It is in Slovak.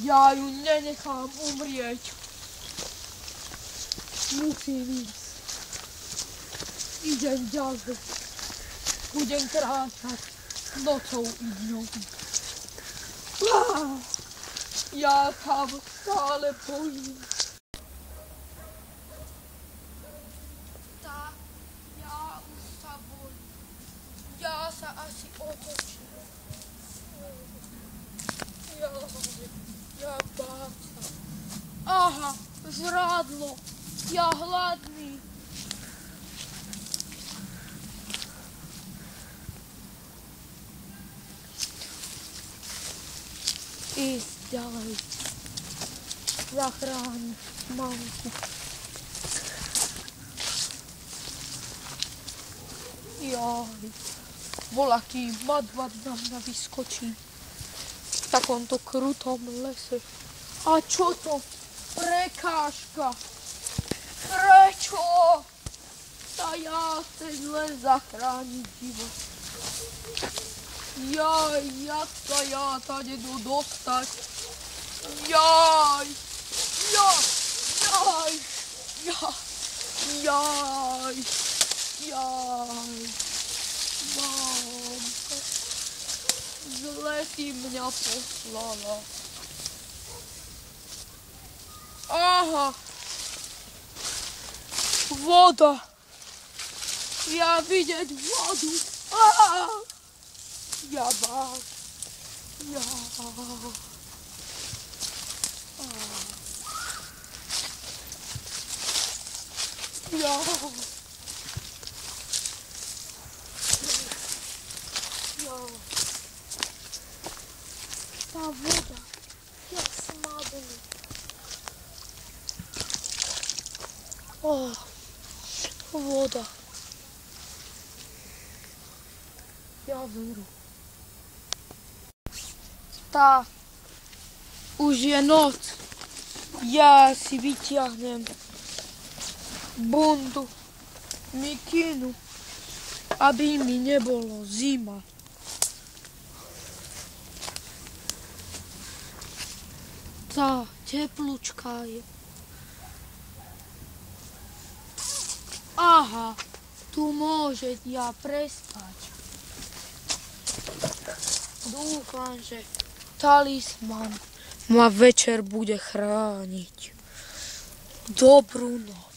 Ja ju nenechám umrieť. Musím ísť. Idem ďalej. Budem kráčať nocou i dňom. Ja tam stále bojím. Ja už sa bojím. Ja sa asi otočím. Ja bám sa. Aha, žrádlo. Ja hladný. Ísť ďalej. Zachrániť mamku. Jaj. Volaký madvad na mňa vyskočí. V takomto krutom lese. A čo to? Prekážka. Prečo? Tá ja chcem len zachrániť život. Jaj, jak sa ja tady jdu dostať? Jaj, mamka, zle si mňa poslala. Aha, voda, ja vidieť vodu. Aha. Ja bám. Ja. Ja. Ja. Tá voda. Jak smadli. Voda. Ja veru. Tak, už je noc. Ja si vyťahnem bundu, mikinu, aby mi nebolo zima. Tá teplúčka je. Aha, tu môže ja prespať. Dúfam, že talisman ma večer bude chrániť. Dobrú noc.